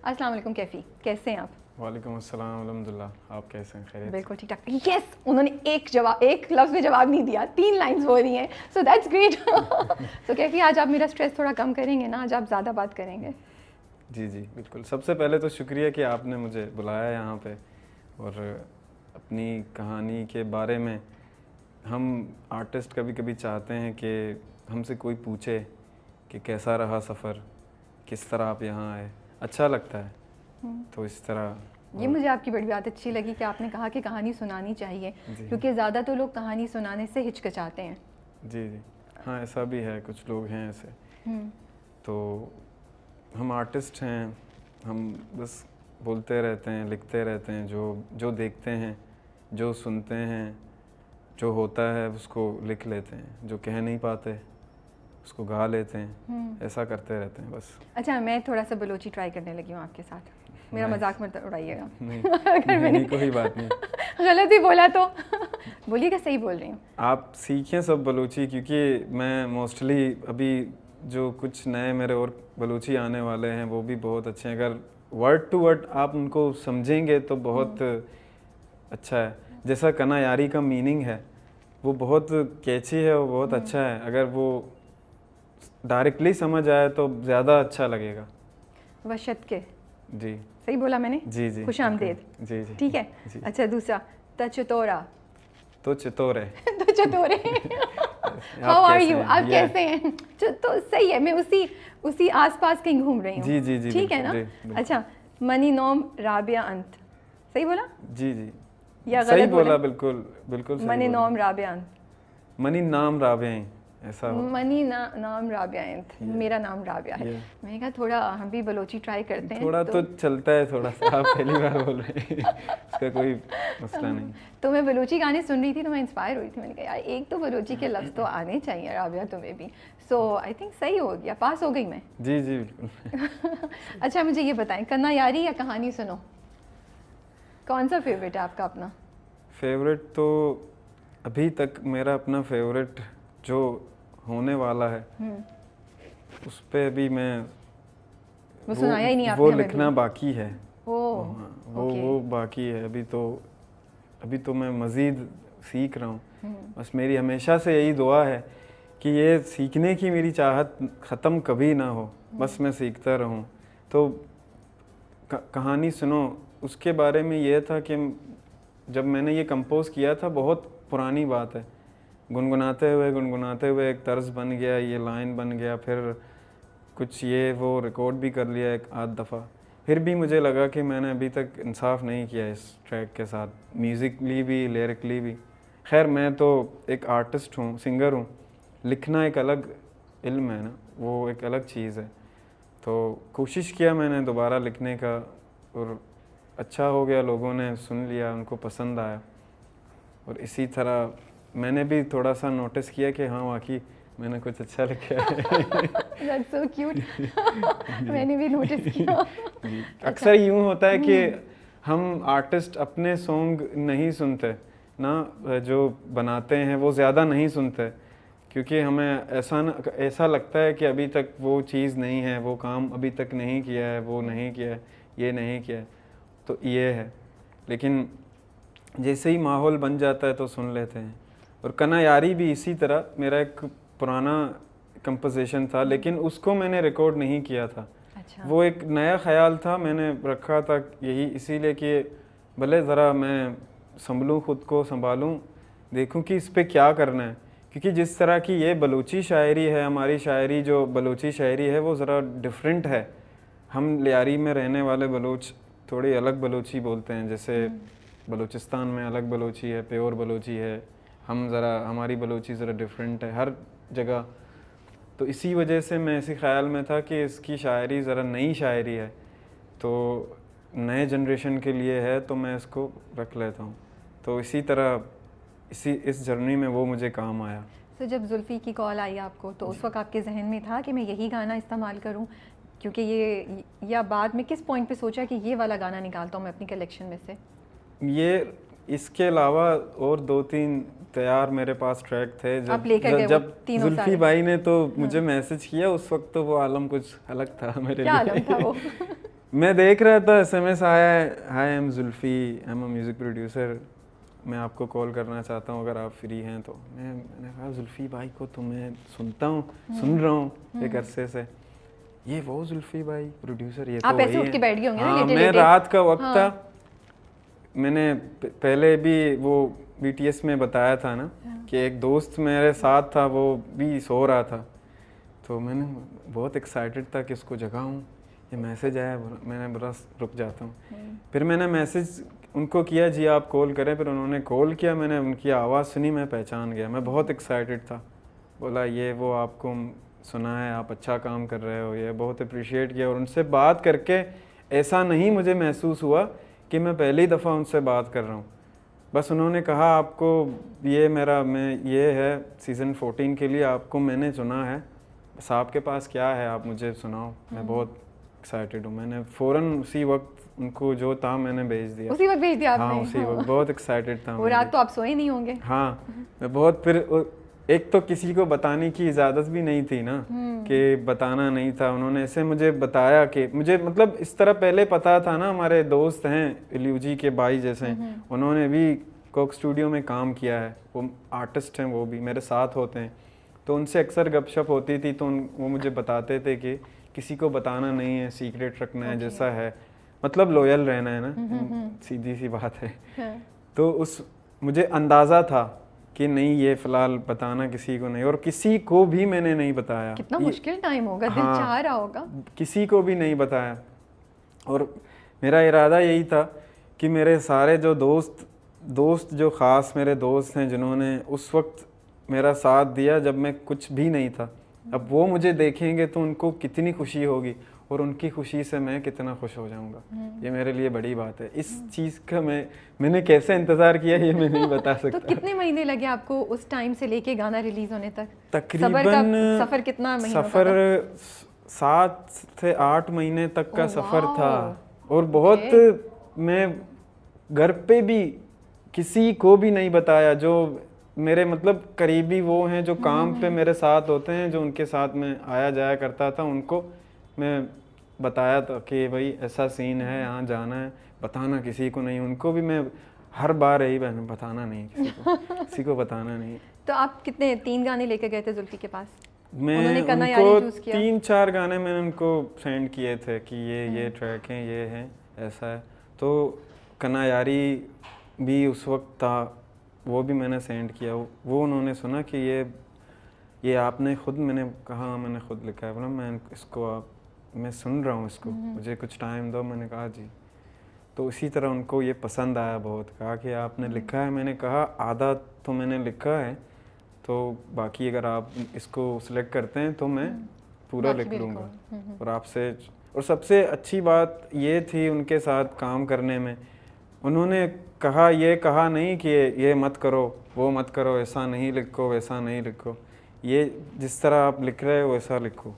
अस्सलाम वालेकुम कैफ़ी, कैसे हैं आप? वालेकुम अस्सलाम, अल्हम्दुलिल्लाह, आप कैसे हैं? खैरियत? बिल्कुल ठीक ठाक। यस, उन्होंने एक लफ्ज़ में जवाब नहीं दिया, 3 लाइन्स बोल रही हैं, सो दैट्स ग्रेट। तो कैफ़ी, आज आप मेरा स्ट्रेस थोड़ा कम करेंगे ना? आज आप ज़्यादा बात करेंगे। जी जी बिल्कुल। सबसे पहले तो शुक्रिया कि आपने मुझे बुलाया यहाँ पे, और अपनी कहानी के बारे में हम आर्टिस्ट कभी कभी चाहते हैं कि हमसे कोई पूछे कि कैसा रहा सफ़र, किस तरह आप यहाँ आए, अच्छा लगता है। तो इस तरह ये मुझे आपकी बड़ी बात अच्छी लगी कि आपने कहा कि कहानी सुनानी चाहिए, क्योंकि ज़्यादा तो लोग कहानी सुनाने से हिचकिचाते हैं। जी जी हाँ, ऐसा भी है, कुछ लोग हैं ऐसे। तो हम आर्टिस्ट हैं, हम बस बोलते रहते हैं, लिखते रहते हैं, जो देखते हैं, जो सुनते हैं, जो होता है उसको लिख लेते हैं, जो कह नहीं पाते उसको गा लेते हैं, ऐसा करते रहते हैं बस। अच्छा, मैं थोड़ा सा बलोची ट्राई करने लगी हूँ आपके साथ, मेरा मजाक मत उड़ाइएगा। अगर मैंने कोई बात नहीं, गलत ही बोला तो बोलिएगा, सही बोल रही हूँ। आप सीखें सब बलूची, क्योंकि मैं मोस्टली अभी जो कुछ नए मेरे और बलूची आने वाले हैं वो भी बहुत अच्छे हैं। अगर वर्ड टू वर्ड आप उनको समझेंगे तो बहुत अच्छा है। जैसा कना यारी का मीनिंग है वो बहुत कैची है, वो बहुत अच्छा है। अगर वो डायरेक्टली समझ आए तो ज़्यादा अच्छा लगेगा। वशत के, जी सही बोला मैंने? जी जी, खुश आमदेद। जी जी ठीक है जी। अच्छा, दूसरा तचतोरा। तो चितौरे तो चतोरे, हाउ आर यू, आप कैसे हैं? तो सही है, मैं उसी आसपास कहीं घूम रही हूँ। जी जी जी, ठीक है ना? अच्छा, मनी नोम राबिया अंत, सही बोला? जी जी, या सही गलत बोला? बिल्कुल बिल्कुल सही मनी बोला। नोम राबिया अंत, मनी नाम राबे, ऐसा हो। मनी नाम राबिया अंत, मेरा नाम राबिया है। मैंने कहा थोड़ा हम भी बलोची ट्राई करते हैं। थोड़ा तो चलता है, थोड़ा सा। आप पहली बार बोल रहे हैं, इसका कोई मसला नहीं। तो मैं बलोची गाने सुन रही थी तो मैं इंस्पायर हुई थी, मैंने कहा यार एक तो बलोची के लफ्ज़ तो आने चाहिए राबिया तुम्हें भी। सो आई थिंक सही हो गया, पास हो गई मैं। जी जी बिल्कुल। अच्छा, मुझे ये बताएं, कन्ना यारी या कहानी सुनो, कौन सा फेवरेट है आपका अपना? फेवरेट तो अभी तक मेरा अपना फेवरेट जो होने वाला है उस पे अभी मैं वो सुनाया ही नहीं आपने वो हमें लिखना भी। बाकी है। ओह, वो बाकी है। अभी तो मैं मज़ीद सीख रहा हूँ। बस मेरी हमेशा से यही दुआ है कि ये सीखने की मेरी चाहत ख़त्म कभी ना हो, बस मैं सीखता रहूँ। तो कहानी सुनो, उसके बारे में ये था कि जब मैंने ये कंपोज़ किया था, बहुत पुरानी बात है, गुनगुनाते हुए एक तर्ज बन गया, ये लाइन बन गया, फिर कुछ ये वो रिकॉर्ड भी कर लिया एक आध दफ़ा। फिर भी मुझे लगा कि मैंने अभी तक इंसाफ नहीं किया इस ट्रैक के साथ, म्यूज़िकली भी, लिरिकली भी। खैर, मैं तो एक आर्टिस्ट हूँ, सिंगर हूँ, लिखना एक अलग इल्म है ना, वो एक अलग चीज़ है। तो कोशिश किया मैंने दोबारा लिखने का, और अच्छा हो गया, लोगों ने सुन लिया, उनको पसंद आया। और इसी तरह मैंने भी थोड़ा सा नोटिस किया कि हाँ वाकई मैंने कुछ अच्छा लिखा है। That's so cute. मैंने भी नोटिस किया। जी, अक्सर यूँ होता है कि हम आर्टिस्ट अपने सॉन्ग नहीं सुनते ना, जो बनाते हैं वो ज़्यादा नहीं सुनते, क्योंकि हमें ऐसा लगता है कि अभी तक वो चीज़ नहीं है, वो काम अभी तक नहीं किया है, वो नहीं किया है, ये नहीं किया है, तो ये है। लेकिन जैसे ही माहौल बन जाता है तो सुन लेते हैं। और कना यारी भी इसी तरह, मेरा एक पुराना कंपोजिशन था, लेकिन उसको मैंने रिकॉर्ड नहीं किया था। अच्छा। वो एक नया ख्याल था, मैंने रखा था यही इसीलिए कि भले ज़रा मैं संभलूँ, ख़ुद को संभालूँ, देखूँ कि इस पे क्या करना है। क्योंकि जिस तरह की ये बलूची शायरी है, हमारी शायरी जो बलूची शायरी है वो ज़रा डिफरेंट है। हम लियारी में रहने वाले बलूच थोड़ी अलग बलूची बोलते हैं, जैसे बलूचिस्तान में अलग बलूची है, प्योर बलूची है, हमारी बलूची ज़रा डिफरेंट है हर जगह। तो इसी वजह से मैं इसी ख्याल में था कि इसकी शायरी ज़रा नई शायरी है, तो नए जनरेशन के लिए है, तो मैं इसको रख लेता हूँ। तो इसी तरह इस जर्नी में वो मुझे काम आया। तो जब जुल्फ़ी की कॉल आई आपको, तो उस वक्त आपके जहन में था कि मैं यही गाना इस्तेमाल करूं, क्योंकि ये, या बाद में किस पॉइंट पे सोचा कि ये वाला गाना निकालता हूँ मैं अपनी कलेक्शन में से? ये इसके अलावा और 2-3 तैयार मेरे पास ट्रैक थे। जब जुल्फी भाई ने तो मुझे मैसेज किया, उस वक्त तो वो आलम कुछ अलग था मेरे लिए। क्या आलम था वो? मैं देख रहा था SMS आया है, hi I am Zulfi, I am a music producer, मैं आपको कॉल करना चाहता हूँ अगर आप फ्री हैं तो। मैंने कहा जुल्फी भाई को तो मैं सुनता हूँ, सुन रहा हूँ एक अरसे से, ये वो जुल्फी भाई प्रोड्यूसर, ये आप तो ऐसे वही उठ के है। बैठ गए होंगे ना, हाँ, लेटे मैं लेटे। रात का वक्त हाँ। था, मैंने पहले भी वो BTS में बताया था ना कि एक दोस्त मेरे साथ था, वो भी सो रहा था, तो मैंने बहुत एक्साइटेड था कि उसको जगाऊं, ये मैसेज आया, मैंने बस रुक जाता हूँ। फिर मैंने मैसेज उनको किया, जी आप कॉल करें, फिर उन्होंने कॉल किया, मैंने उनकी आवाज़ सुनी, मैं पहचान गया, मैं बहुत एक्साइटेड था। बोला ये वो आपको सुना है, आप अच्छा काम कर रहे हो, ये बहुत अप्रिशिएट किया। और उनसे बात करके ऐसा नहीं मुझे महसूस हुआ कि मैं पहली दफ़ा उनसे बात कर रहा हूँ। बस उन्होंने कहा आपको ये मैं ये है सीज़न 14 के लिए आपको मैंने चुना है, बस आपके पास क्या है आप मुझे सुनाओ, मैं बहुत एक्साइटेड हूँ। मैंने फ़ौरन उसी वक्त उनको जो था मैंने भेज दिया। उसी वक्त भेज दिया आपने? हाँ उसी वक्त, बहुत एक्साइटेड था। वो रात तो आप सोए नहीं होंगे? हाँ मैं बहुत, फिर एक तो किसी को बताने की इजाज़त भी नहीं थी ना, कि बताना नहीं था। उन्होंने ऐसे मुझे बताया कि मुझे मतलब इस तरह पहले पता था ना, हमारे दोस्त हैं इल्यूजी के भाई जैसे, उन्होंने भी कोक स्टूडियो में काम किया है, वो आर्टिस्ट हैं, वो भी मेरे साथ होते हैं, तो उनसे अक्सर गपशप होती थी, तो वो मुझे बताते थे कि किसी को बताना नहीं है, सीक्रेट रखना है, जैसा है मतलब लॉयल रहना है ना, सीधी सी बात है। हाँ। तो मुझे अंदाज़ा था कि नहीं ये फ़िलहाल बताना किसी को नहीं, और किसी को भी मैंने नहीं बताया। कितना मुश्किल टाइम होगा, दिल हाँ, चाह रहा होगा। किसी को भी नहीं बताया, और मेरा इरादा यही था कि मेरे सारे जो दोस्त जो ख़ास मेरे दोस्त हैं जिन्होंने उस वक्त मेरा साथ दिया जब मैं कुछ भी नहीं था, अब वो मुझे देखेंगे तो उनको कितनी खुशी होगी, और उनकी खुशी से मैं कितना खुश हो जाऊंगा। ये मेरे लिए बड़ी बात है। इस चीज़ का मैंने कैसे इंतज़ार किया ये मैं नहीं बता सकता। तो कितने महीने लगे आपको उस टाइम से लेके गाना रिलीज होने तक? तकरीबन सफ़र कितना महीनों का सफ़र था? 7 से 8 महीने तक का सफ़र था, वाओ। और बहुत मैं घर पे भी किसी को भी नहीं बताया, जो मेरे मतलब करीबी वो हैं जो काम पे मेरे साथ होते हैं, जो उनके साथ मैं आया जाया करता था, उनको मैं बताया था कि भाई ऐसा सीन है, यहाँ जाना है, बताना किसी को नहीं। उनको भी मैं हर बार यही बताना नहीं किसी को, किसी को बताना नहीं। तो आप कितने 3 गाने लेके गए थे जुल्फी के पास? मैं उनको 3-4 गाने मैंने उनको सेंड किए थे कि ये ट्रैक हैं, ये हैं, ऐसा है। तो कना यारी भी उस वक्त था, वो भी मैंने सेंड किया, वो उन्होंने सुना कि ये आपने खुद, मैंने कहा मैंने खुद लिखा है। बोला मैं सुन रहा हूँ इसको, मुझे कुछ टाइम दो। मैंने कहा जी। तो इसी तरह उनको ये पसंद आया बहुत, कहा कि आपने लिखा है। मैंने कहा आधा तो मैंने लिखा है, तो बाकी अगर आप इसको सिलेक्ट करते हैं तो मैं पूरा लिख लूँगा। और आपसे, और सबसे अच्छी बात ये थी उनके साथ काम करने में, उन्होंने ये कहा नहीं कि ये मत करो, वो मत करो, ऐसा नहीं लिखो, वैसा नहीं लिखो, ये जिस तरह आप लिख रहे हो वैसा लिखो।